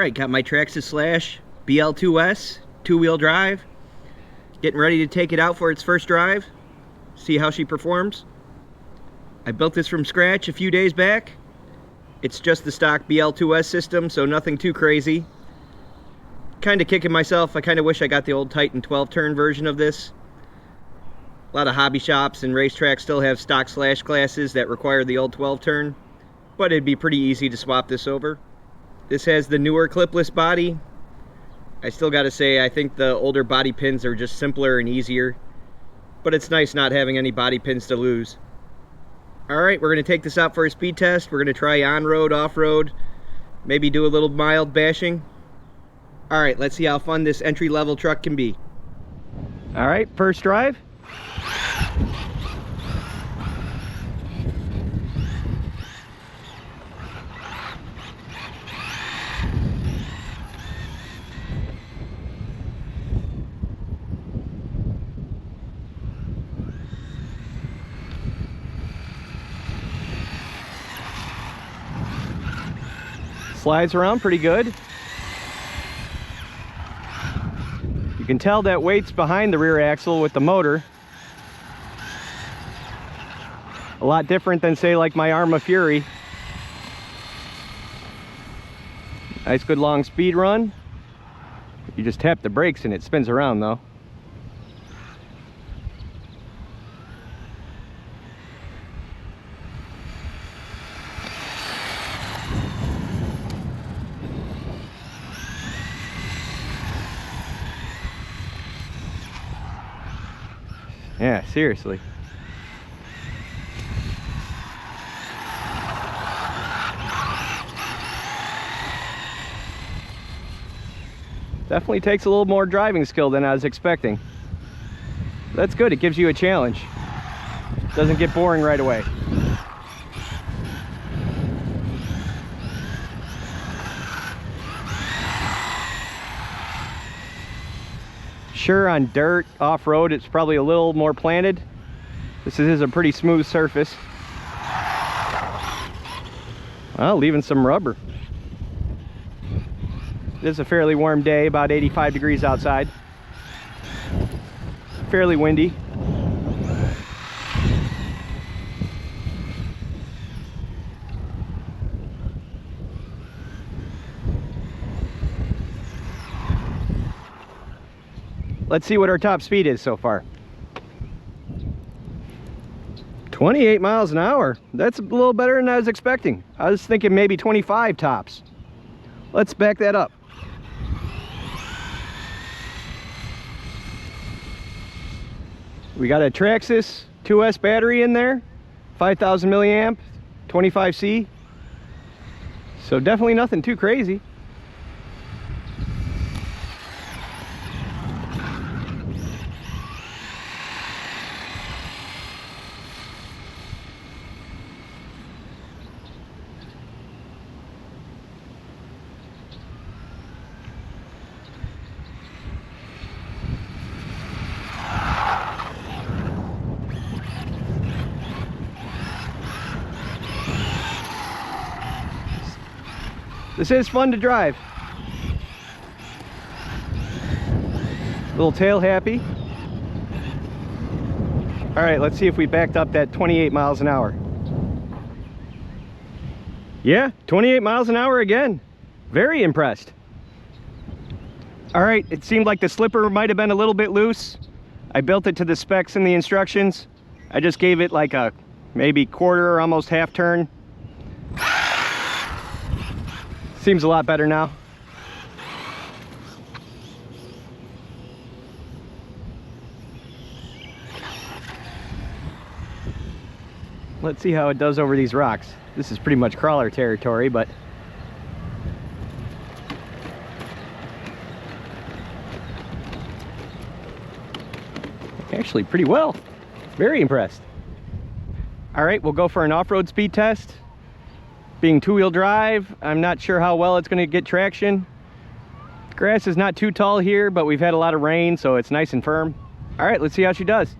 Alright, got my Traxxas Slash BL2S, two-wheel drive. Getting ready to take it out for its first drive. See how she performs. I built this from scratch a few days back. It's just the stock BL2S system, so nothing too crazy. Kind of kicking myself. I kind of wish I got the old Titan 12-turn version of this. A lot of hobby shops and racetracks still have stock Slash classes that require the old 12-turn, but it'd be pretty easy to swap this over. This has the newer clipless body. I still gotta say, I think the older body pins are just simpler and easier, but it's nice not having any body pins to lose. Alright, we're gonna take this out for a speed test. We're gonna try on-road, off-road, maybe do a little mild bashing. Alright, let's see how fun this entry-level truck can be. Alright, first drive. Slides around pretty good. You can tell that weight's behind the rear axle with the motor. A lot different than, say, like my Arma Fury. Nice good long speed run. You just tap the brakes and it spins around though. Yeah, seriously. Definitely takes a little more driving skill than I was expecting. That's good, it gives you a challenge. Doesn't get boring right away. Sure, on dirt, off-road, it's probably a little more planted. This is a pretty smooth surface. Well, leaving some rubber. It is a fairly warm day, about 85 degrees outside. Fairly windy. Let's see what our top speed is so far. 28 miles an hour. That's a little better than I was expecting. I was thinking maybe 25 tops. Let's back that up. We got a Traxxas 2S battery in there, 5,000 milliamp, 25C. So definitely nothing too crazy. This is fun to drive. Little tail happy. All right, let's see if we backed up that 28 miles an hour. Yeah, 28 miles an hour again. Very impressed. All right, it seemed like the slipper might have been a little bit loose. I built it to the specs in the instructions. I just gave it like a maybe quarter or almost half turn. Seems a lot better now. Let's see how it does over these rocks. This is pretty much crawler territory, but actually pretty well. Very impressed. All right, we'll go for an off-road speed test. Being two-wheel drive, I'm not sure how well it's going to get traction. Grass is not too tall here, but we've had a lot of rain, so it's nice and firm. All right, let's see how she does.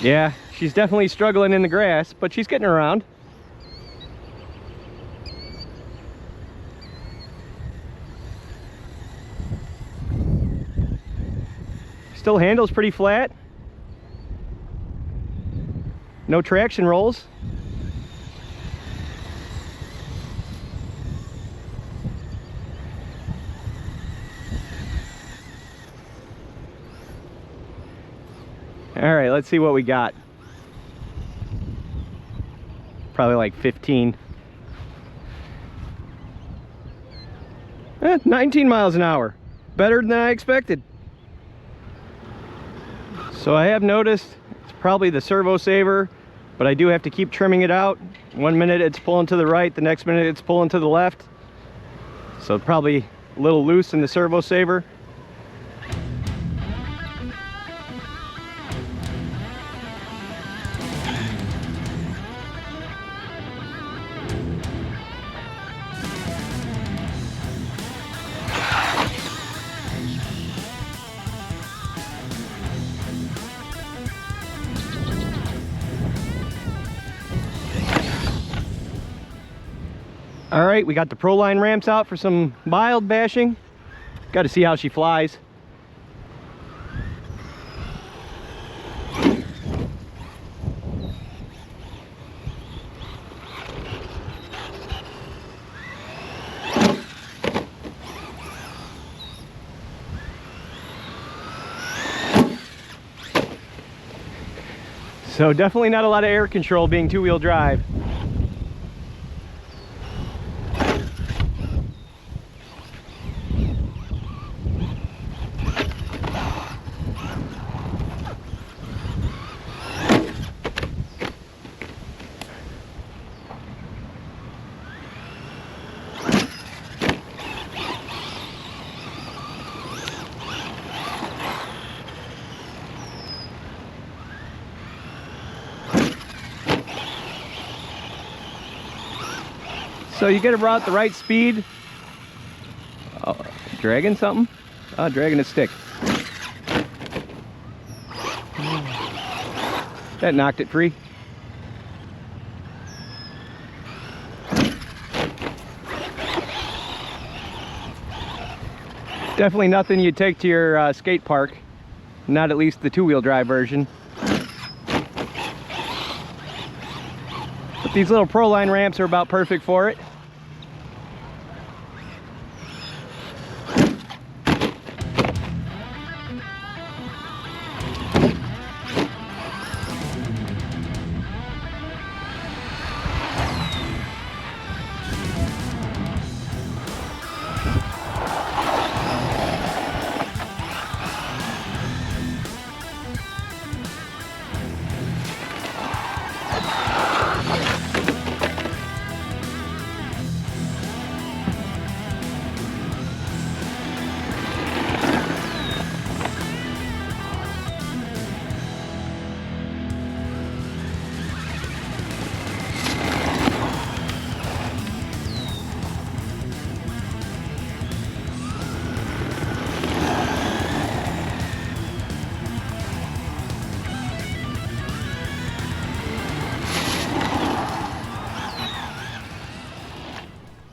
Yeah, she's definitely struggling in the grass, but she's getting around. Still handles pretty flat. No traction rolls. All right, let's see what we got. Probably like 15. 19 miles an hour. Better than I expected. So I have noticed it's probably the servo saver, but I do have to keep trimming it out. 1 minute it's pulling to the right, the next minute it's pulling to the left. So probably a little loose in the servo saver. All right, we got the proline ramps out for some mild bashing. Got to see how she flies. So definitely not a lot of air control being two-wheel drive. So you get about the right speed. Oh, dragging something? Oh, dragging a stick. That knocked it free. Definitely nothing you'd take to your skate park. Not at least the two-wheel drive version. But these little proline ramps are about perfect for it.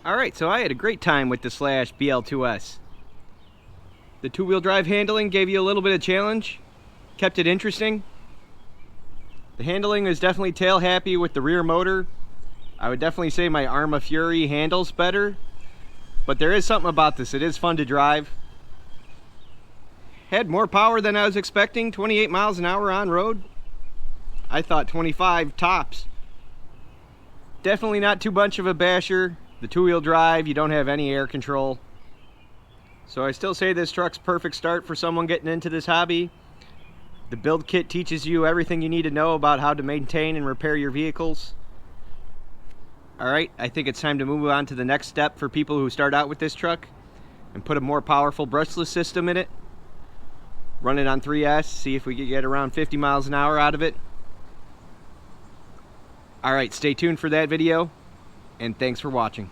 Alright, so I had a great time with the Slash BL2S. The two-wheel drive handling gave you a little bit of challenge, kept it interesting. The handling is definitely tail happy with the rear motor. I would definitely say my Arma Fury handles better, but there is something about this. It is fun to drive. Had more power than I was expecting, 28 miles an hour on road. I thought 25 tops. Definitely not too much of a basher. The two-wheel drive, you don't have any air control. So I still say this truck's perfect start for someone getting into this hobby. The build kit teaches you everything you need to know about how to maintain and repair your vehicles. Alright, I think it's time to move on to the next step for people who start out with this truck and put a more powerful brushless system in it. Run it on 3S, see if we can get around 50 miles an hour out of it. Alright, stay tuned for that video, and thanks for watching.